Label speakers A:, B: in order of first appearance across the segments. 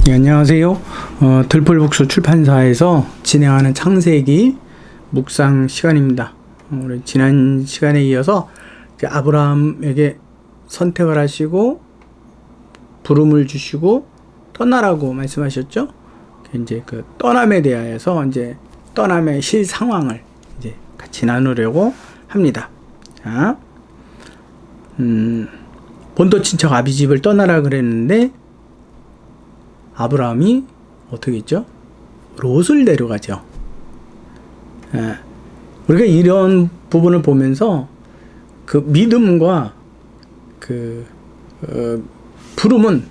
A: 네, 안녕하세요. 들풀북수 출판사에서 진행하는 창세기 묵상 시간입니다. 우리 지난 시간에 이어서 이제 아브라함에게 선택을 하시고 부름을 주시고 떠나라고 말씀하셨죠. 이제 그 떠남에 대하여서 이제 떠남의 실 상황을 이제 같이 나누려고 합니다. 자, 본토 친척 아비 집을 떠나라 그랬는데 아브라함이 어떻게 했죠? 롯을 데려가죠. 우리가 이런 부분을 보면서 그 믿음과 부름은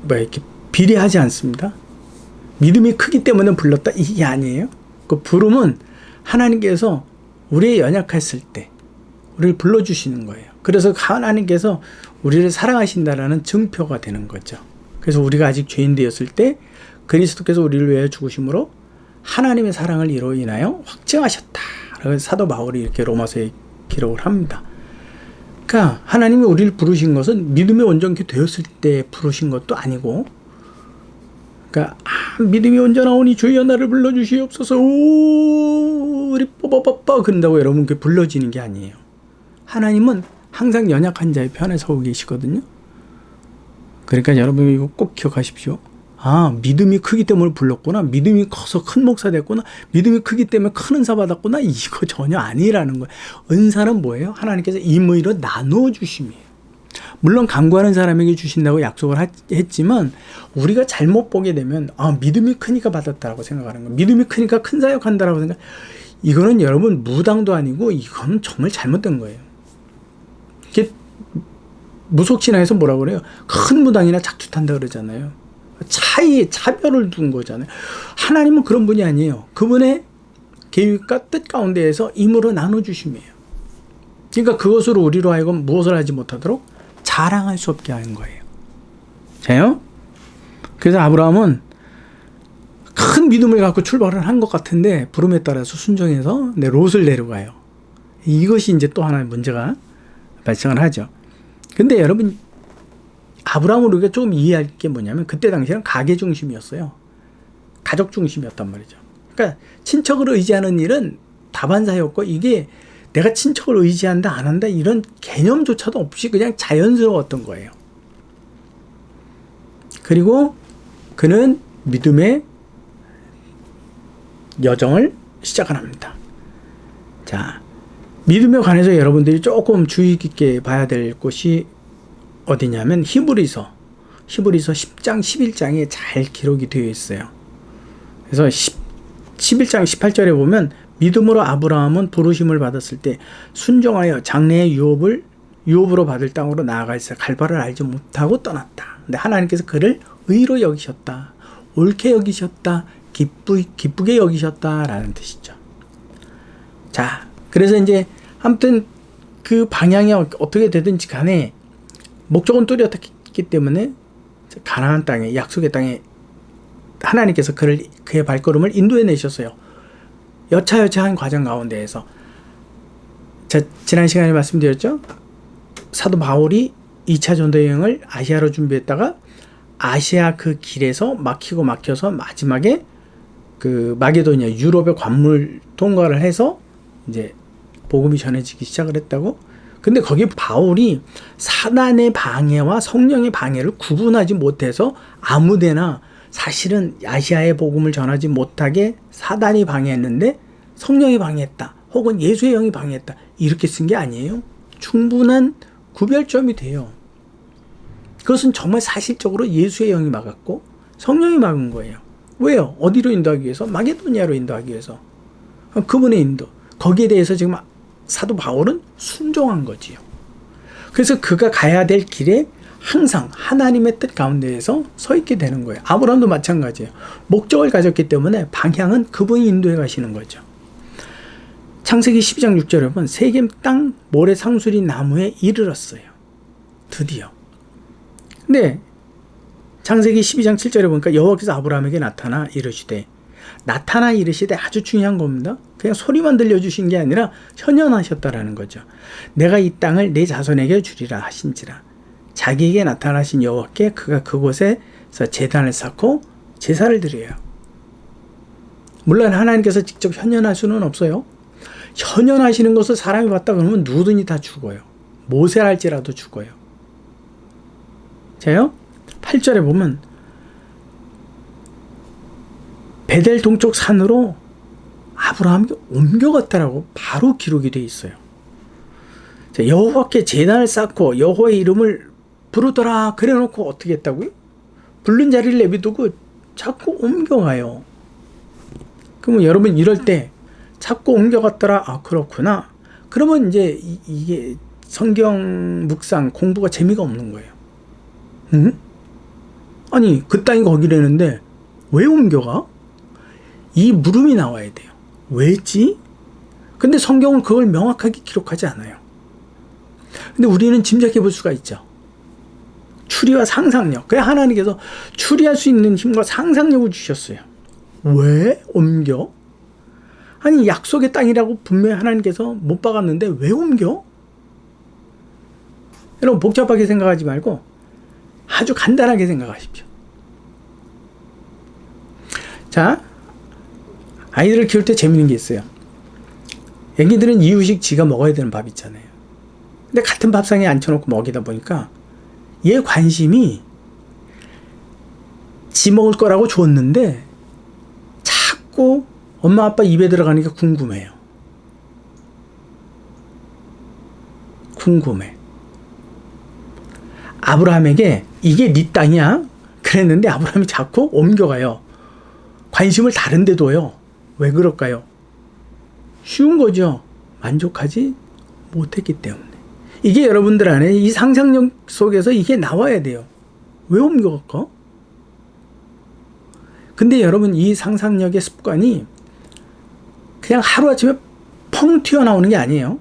A: 이렇게 비례하지 않습니다. 믿음이 크기 때문에 불렀다 이게 아니에요. 그 부름은 하나님께서 우리의 연약했을 때 우리를 불러주시는 거예요. 그래서 하나님께서 우리를 사랑하신다라는 증표가 되는 거죠. 그래서 우리가 아직 죄인 되었을 때 그리스도께서 우리를 위하여 죽으심으로 하나님의 사랑을 이로 인하여 확증하셨다. 그래서 사도 바울이 이렇게 로마서에 기록을 합니다. 그러니까 하나님이 우리를 부르신 것은 믿음이 온전케 되었을 때 부르신 것도 아니고, 그러니까 믿음이 온전하오니 주여 나를 불러주시옵소서 우리 뽀뽀뽀뽀 그런다고 여러분께 불러지는 게 아니에요. 하나님은 항상 연약한 자의 편에 서고 계시거든요. 그러니까 여러분 이거 꼭 기억하십시오. 믿음이 크기 때문에 불렀구나. 믿음이 커서 큰 목사 됐구나. 믿음이 크기 때문에 큰 은사 받았구나. 이거 전혀 아니라는 거예요. 은사는 뭐예요? 하나님께서 임의로 나누어 주심이에요. 물론 간구하는 사람에게 주신다고 약속을 했지만 우리가 잘못 보게 되면 믿음이 크니까 받았다라고 생각하는 거예요. 믿음이 크니까 큰 사역한다라고 생각. 이거는 여러분 무당도 아니고 이거는 정말 잘못된 거예요. 무속신앙에서 뭐라고 그래요? 큰 무당이나 작두탄다 그러잖아요. 차별을 둔 거잖아요. 하나님은 그런 분이 아니에요. 그분의 계획과 뜻 가운데에서 임으로 나눠주심이에요. 그러니까 그것으로 우리로 하여금 무엇을 하지 못하도록 자랑할 수 없게 하는 거예요. 자요? 그래서 아브라함은 큰 믿음을 갖고 출발을 한 것 같은데 부름에 따라서 순종해서 롯을 내려가요. 이것이 이제 또 하나의 문제가 발생을 하죠. 근데 여러분 아브라함을 우리가 조금 이해할 게 뭐냐면 그때 당시에는 가계 중심이었어요. 가족 중심이었단 말이죠. 그러니까 친척을 의지하는 일은 다반사였고 이게 내가 친척을 의지한다 안 한다 이런 개념조차도 없이 그냥 자연스러웠던 거예요. 그리고 그는 믿음의 여정을 시작을 합니다. 자, 믿음에 관해서 여러분들이 조금 주의 깊게 봐야 될 곳이 어디냐면 히브리서 10장 11장에 잘 기록이 되어 있어요. 그래서 11장 18절에 보면 믿음으로 아브라함은 부르심을 받았을 때 순종하여 장래의 유업으로 받을 땅으로 나아가 있어 갈 바를 알지 못하고 떠났다. 근데 하나님께서 그를 의로 여기셨다. 옳게 여기셨다. 기쁘게 여기셨다라는 뜻이죠. 자, 그래서 이제 아무튼 그 방향이 어떻게 되든지 간에 목적은 뚜렷했기 때문에 가나안 땅에 약속의 땅에 하나님께서 그의 발걸음을 인도해 내셨어요. 여차여차한 과정 가운데에서 지난 시간에 말씀드렸죠. 사도 바울이 2차 전도 여행을 아시아로 준비했다가 아시아 그 길에서 막혀서 마지막에 그 마게도니아 유럽의 관물 통과를 해서 이제 복음이 전해지기 시작을 했다고. 근데 거기 바울이 사단의 방해와 성령의 방해를 구분하지 못해서 아무데나 사실은 아시아의 복음을 전하지 못하게 사단이 방해했는데 성령이 방해했다 혹은 예수의 영이 방해했다 이렇게 쓴 게 아니에요. 충분한 구별점이 돼요. 그것은 정말 사실적으로 예수의 영이 막았고 성령이 막은 거예요. 왜요? 어디로 인도하기 위해서? 마게도니아로 인도하기 위해서. 그분의 인도. 거기에 대해서 지금 사도 바울은 순종한 거지요. 그래서 그가 가야 될 길에 항상 하나님의 뜻 가운데에서 서 있게 되는 거예요. 아브라함도 마찬가지예요. 목적을 가졌기 때문에 방향은 그분이 인도해 가시는 거죠. 창세기 12장 6절에 보면 세겜 땅 모래 상수리 나무에 이르렀어요. 드디어. 근데 창세기 12장 7절에 보니까 여호와께서 아브라함에게 나타나 이르시되 아주 중요한 겁니다. 그냥 소리만 들려주신 게 아니라 현현하셨다라는 거죠. 내가 이 땅을 내 자손에게 주리라 하신지라. 자기에게 나타나신 여호와께 그가 그곳에서 제단을 쌓고 제사를 드려요. 물론 하나님께서 직접 현현할 수는 없어요. 현현하시는 것을 사람이 봤다 그러면 누구든지 다 죽어요. 모세랄지라도 죽어요. 자요, 8절에 보면 베델 동쪽 산으로 아브라함이 옮겨갔다라고 바로 기록이 되어 있어요. 자, 여호와께 제단을 쌓고 여호와의 이름을 부르더라 그래놓고 어떻게 했다고요? 부른 자리를 내비두고 자꾸 옮겨가요. 그러면 여러분 이럴 때 자꾸 옮겨갔더라, 아 그렇구나, 그러면 이제 이게 성경 묵상 공부가 재미가 없는 거예요. 응? 아니 그 땅이 거기라는데 왜 옮겨가? 이 물음이 나와야 돼요. 왜지? 근데 성경은 그걸 명확하게 기록하지 않아요. 근데 우리는 짐작해 볼 수가 있죠. 추리와 상상력. 그래 하나님께서 추리할 수 있는 힘과 상상력을 주셨어요. 왜 옮겨? 아니 약속의 땅이라고 분명히 하나님께서 못 박았는데 왜 옮겨? 여러분 복잡하게 생각하지 말고 아주 간단하게 생각하십시오. 자, 아이들을 키울 때 재밌는 게 있어요. 애기들은 이유식 지가 먹어야 되는 밥 있잖아요. 근데 같은 밥상에 앉혀놓고 먹이다 보니까 얘 관심이 지 먹을 거라고 줬는데 자꾸 엄마 아빠 입에 들어가니까 궁금해요. 궁금해. 아브라함에게 이게 네 땅이야? 그랬는데 아브라함이 자꾸 옮겨가요. 관심을 다른 데 둬요. 왜 그럴까요? 쉬운 거죠. 만족하지 못했기 때문에. 이게 여러분들 안에 이 상상력 속에서 이게 나와야 돼요. 왜 옮겨갈까? 근데 여러분 이 상상력의 습관이 그냥 하루아침에 펑 튀어나오는 게 아니에요.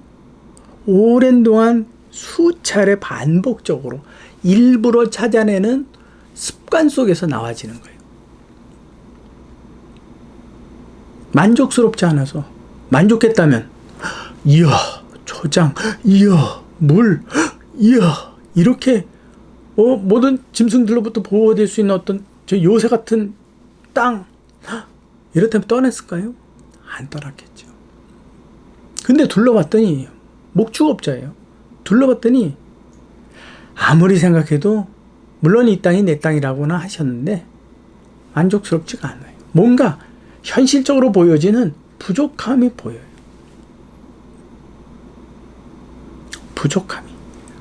A: 오랜 동안 수차례 반복적으로 일부러 찾아내는 습관 속에서 나와지는 거예요. 만족스럽지 않아서. 만족했다면 이야 초장, 이야 물, 이야 이렇게 모든 짐승들로부터 보호될 수 있는 어떤 저 요새 같은 땅 이렇다면 떠났을까요? 안 떠났겠죠. 근데 둘러봤더니 목축업자예요. 둘러봤더니 아무리 생각해도 물론 이 땅이 내 땅이라고나 하셨는데 만족스럽지가 않아요. 뭔가 현실적으로 보여지는 부족함이 보여요. 부족함이.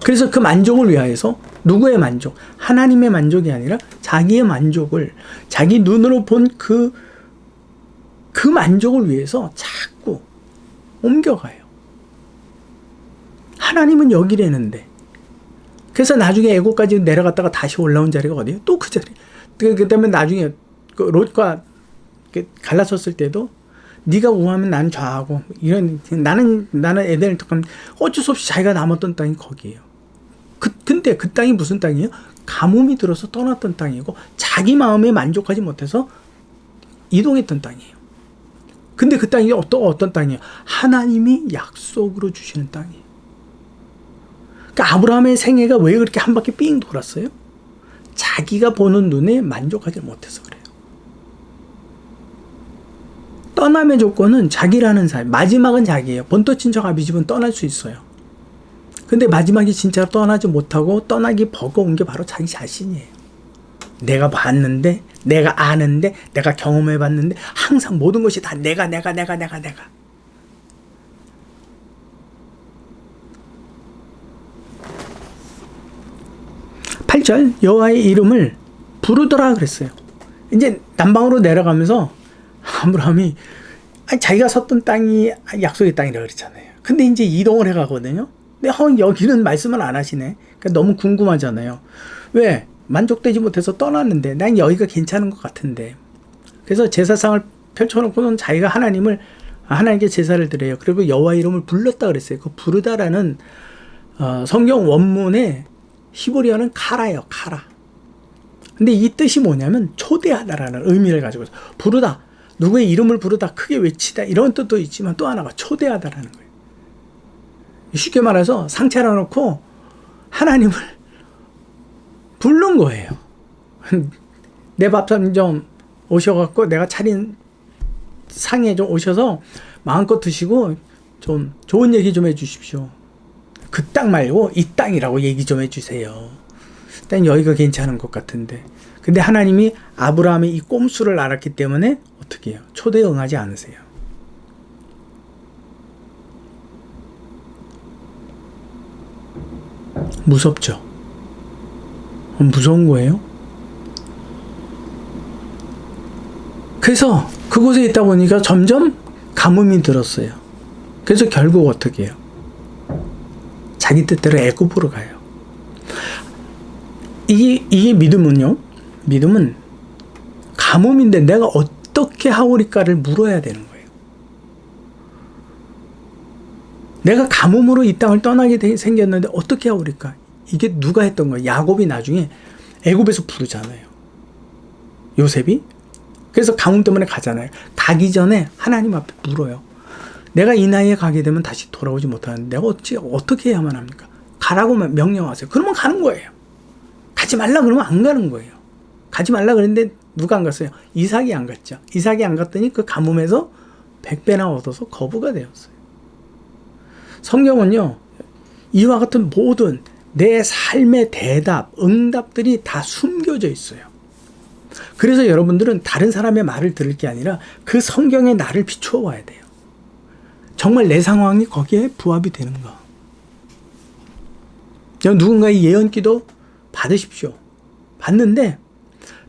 A: 그래서 그 만족을 위하여서 누구의 만족? 하나님의 만족이 아니라 자기의 만족을, 자기 눈으로 본 그 만족을 위해서 자꾸 옮겨가요. 하나님은 여기라는데. 그래서 나중에 애국까지 내려갔다가 다시 올라온 자리가 어디예요? 또 그 자리. 그 다음에 나중에 그 롯과 갈라섰을 때도 네가 우하면 난 좌하고 이런 나는 에덴을 택하면 어쩔 수 없이 자기가 남았던 땅이 거기예요. 근데 그 땅이 무슨 땅이에요? 가뭄이 들어서 떠났던 땅이고 자기 마음에 만족하지 못해서 이동했던 땅이에요. 근데 그 땅이 어떤 땅이에요? 하나님이 약속으로 주시는 땅이에요. 그러니까 아브라함의 생애가 왜 그렇게 한 바퀴 삥 돌았어요? 자기가 보는 눈에 만족하지 못해서 그래요. 떠남의 조건은 자기라는 사람, 마지막은 자기예요. 본토 친척 아비집은 떠날 수 있어요. 근데 마지막에 진짜 떠나지 못하고 떠나기 버거운 게 바로 자기 자신이에요. 내가 봤는데, 내가 아는데, 내가 경험해봤는데 항상 모든 것이 다 내가 8절 여호와의 이름을 부르더라 그랬어요. 이제 남방으로 내려가면서 아브라함이 자기가 섰던 땅이 약속의 땅이라고 그랬잖아요. 근데 이제 이동을 해가거든요. 근데 여기는 말씀을 안 하시네. 그러니까 너무 궁금하잖아요. 왜? 만족되지 못해서 떠났는데 난 여기가 괜찮은 것 같은데. 그래서 제사상을 펼쳐놓고는 자기가 하나님께 제사를 드려요. 그리고 여호와 이름을 불렀다 그랬어요. 그 부르다라는 성경 원문의 히브리어는 카라예요. 카라. 근데 이 뜻이 뭐냐면 초대하다라는 의미를 가지고 있어요. 부르다. 누구의 이름을 부르다, 크게 외치다 이런 뜻도 있지만 또 하나가 초대하다라는 거예요. 쉽게 말해서 상체를 놓고 하나님을 그런 거예요. 내 밥상 좀 오셔갖고 내가 차린 상에 좀 오셔서 마음껏 드시고 좀 좋은 얘기 좀 해주십시오. 그 땅 말고 이 땅이라고 얘기 좀 해주세요. 일단 여기가 괜찮은 것 같은데. 근데 하나님이 아브라함의 이 꼼수를 알았기 때문에 어떻게 해요? 초대에 응하지 않으세요. 무섭죠? 무서운 거예요. 그래서 그곳에 있다 보니까 점점 가뭄이 들었어요. 그래서 결국 어떻게 해요? 자기 뜻대로 애굽으로 가요. 이게 믿음은요. 믿음은 가뭄인데 내가 어떻게 하오리까를 물어야 되는 거예요. 내가 가뭄으로 이 땅을 떠나게 생겼는데 어떻게 하오리까? 이게 누가 했던 거예요? 야곱이 나중에 애굽에서 부르잖아요. 요셉이. 그래서 가뭄 때문에 가잖아요. 가기 전에 하나님 앞에 물어요. 내가 이 나이에 가게 되면 다시 돌아오지 못하는데 내가 어떻게 해야만 합니까? 가라고 명령하세요. 그러면 가는 거예요. 가지 말라 그러면 안 가는 거예요. 가지 말라 그랬는데 누가 안 갔어요? 이삭이 안 갔죠. 이삭이 안 갔더니 그 가뭄에서 100배나 얻어서 거부가 되었어요. 성경은요. 이와 같은 모든 내 삶의 대답, 응답들이 다 숨겨져 있어요. 그래서 여러분들은 다른 사람의 말을 들을 게 아니라 그 성경에 나를 비추어 봐야 돼요. 정말 내 상황이 거기에 부합이 되는가. 누군가의 예언기도 받으십시오. 받는데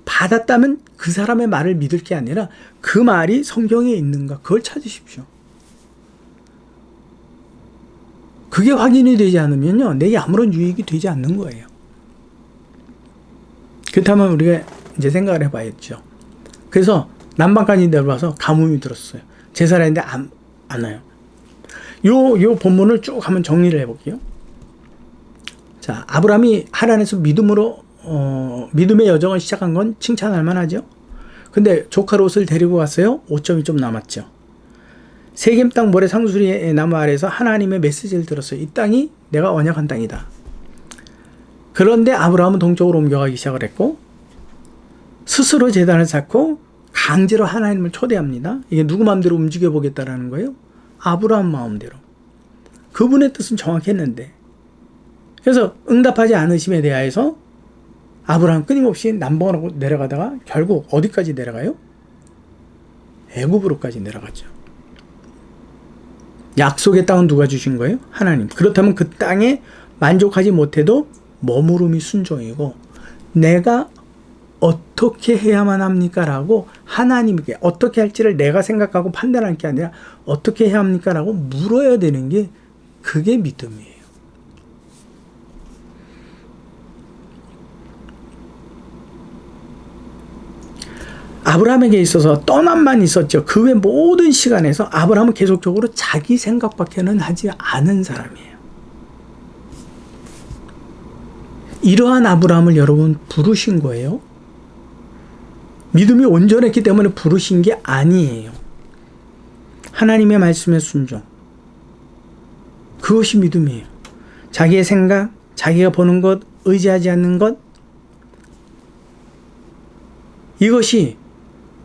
A: 받았다면 그 사람의 말을 믿을 게 아니라 그 말이 성경에 있는가 그걸 찾으십시오. 그게 확인이 되지 않으면요. 내게 아무런 유익이 되지 않는 거예요. 그렇다면 우리가 이제 생각을 해봐야죠. 그래서 남방까지 내려와서 가뭄이 들었어요. 제사를 했는데 안 와요. 요 본문을 쭉 한번 정리를 해볼게요. 자, 아브라함이 하나님에서 믿음의 여정을 시작한 건 칭찬할 만하죠. 근데 조카 롯을 데리고 갔어요. 오점이 좀 남았죠. 세겜 땅 모래 상수리 나무 아래에서 하나님의 메시지를 들었어요. 이 땅이 내가 언약한 땅이다. 그런데 아브라함은 동쪽으로 옮겨가기 시작을 했고 스스로 제단을 쌓고 강제로 하나님을 초대합니다. 이게 누구 마음대로 움직여 보겠다라는 거예요? 아브라함 마음대로. 그분의 뜻은 정확했는데 그래서 응답하지 않으심에 대하여서 아브라함 끊임없이 남봉하고 내려가다가 결국 어디까지 내려가요? 애굽으로까지 내려갔죠. 약속의 땅은 누가 주신 거예요? 하나님. 그렇다면 그 땅에 만족하지 못해도 머무름이 순종이고 내가 어떻게 해야만 합니까? 라고 하나님께 어떻게 할지를 내가 생각하고 판단할 게 아니라 어떻게 해야 합니까? 라고 물어야 되는 게 그게 믿음이에요. 아브라함에게 있어서 떠남만 있었죠. 그 외 모든 시간에서 아브라함은 계속적으로 자기 생각밖에는 하지 않은 사람이에요. 이러한 아브라함을 여러분 부르신 거예요. 믿음이 온전했기 때문에 부르신 게 아니에요. 하나님의 말씀에 순종. 그것이 믿음이에요. 자기의 생각, 자기가 보는 것, 의지하지 않는 것. 이것이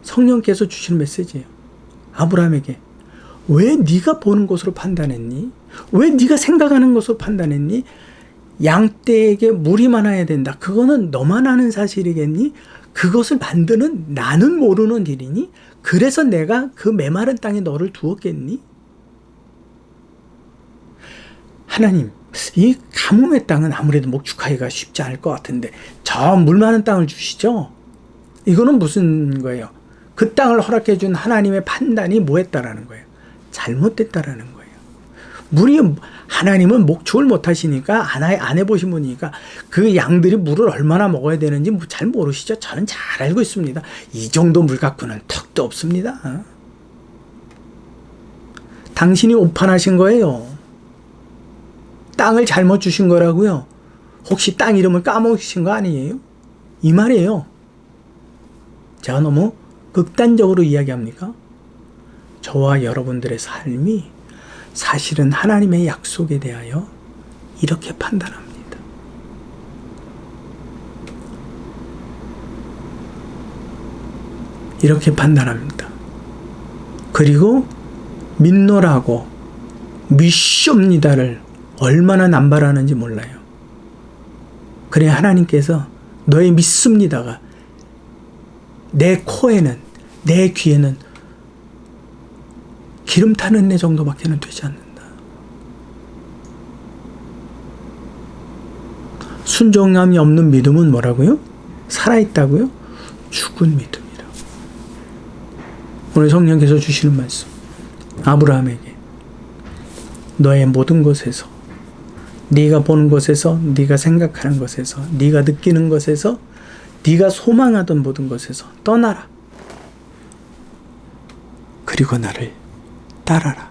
A: 성령께서 주시는 메시지예요. 아브라함에게. 왜 네가 보는 것으로 판단했니? 왜 네가 생각하는 것으로 판단했니? 양떼에게 물이 많아야 된다. 그거는 너만 아는 사실이겠니? 그것을 만드는 나는 모르는 일이니? 그래서 내가 그 메마른 땅에 너를 두었겠니? 하나님, 이 가뭄의 땅은 아무래도 목축하기가 쉽지 않을 것 같은데 저 물 많은 땅을 주시죠? 이거는 무슨 거예요? 그 땅을 허락해 준 하나님의 판단이 뭐했다라는 거예요? 잘못됐다라는 거예요. 하나님은 목축을 못 하시니까 안 해보신 분이니까 그 양들이 물을 얼마나 먹어야 되는지 잘 모르시죠? 저는 잘 알고 있습니다. 이 정도 물 갖고는 턱도 없습니다. 당신이 오판하신 거예요. 땅을 잘못 주신 거라고요. 혹시 땅 이름을 까먹으신 거 아니에요? 이 말이에요. 제가 너무 극단적으로 이야기합니까? 저와 여러분들의 삶이 사실은 하나님의 약속에 대하여 이렇게 판단합니다. 이렇게 판단합니다. 그리고 믿노라고 미시옵니다를 얼마나 남발하는지 몰라요. 그래 하나님께서 너의 믿습니다가 내 코에는, 내 귀에는 기름 타는 애 정도밖에는 되지 않는다. 순종함이 없는 믿음은 뭐라고요? 살아있다고요? 죽은 믿음이라. 오늘 성령께서 주시는 말씀, 아브라함에게 너의 모든 것에서, 네가 보는 것에서, 네가 생각하는 것에서, 네가 느끼는 것에서, 네가 소망하던 모든 것에서 떠나라. 그리고 나를 따라라.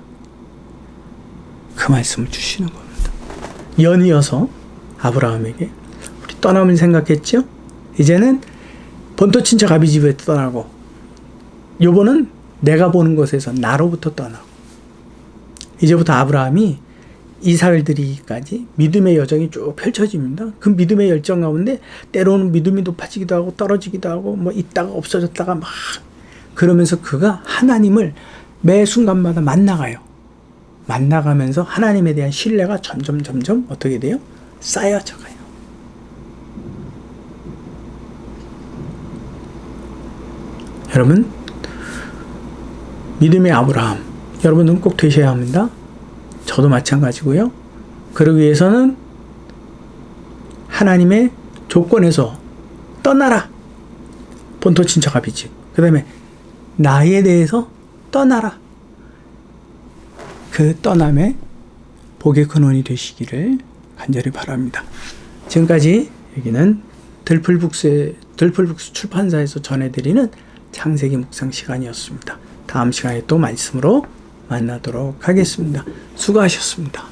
A: 그 말씀을 주시는 겁니다. 연이어서 아브라함에게 우리 떠남을 생각했죠? 이제는 본토 친척 아비 집에 떠나고, 요번은 내가 보는 곳에서 나로부터 떠나고, 이제부터 아브라함이 이삭을 드리기까지 믿음의 여정이 쭉 펼쳐집니다. 그 믿음의 열정 가운데 때로는 믿음이 높아지기도 하고 떨어지기도 하고 뭐 있다가 없어졌다가 막 그러면서 그가 하나님을 매 순간마다 만나가요. 만나가면서 하나님에 대한 신뢰가 점점 어떻게 돼요? 쌓여져 가요. 여러분, 믿음의 아브라함, 여러분은 꼭 되셔야 합니다. 저도 마찬가지고요. 그러기 위해서는 하나님의 조건에서 떠나라. 본토 친척 아비 집. 그 다음에 나에 대해서 떠나라. 그 떠남의 복의 근원이 되시기를 간절히 바랍니다. 지금까지 여기는 들풀북스 출판사에서 전해드리는 창세기 묵상 시간이었습니다. 다음 시간에 또 말씀으로 만나도록 하겠습니다. 수고하셨습니다.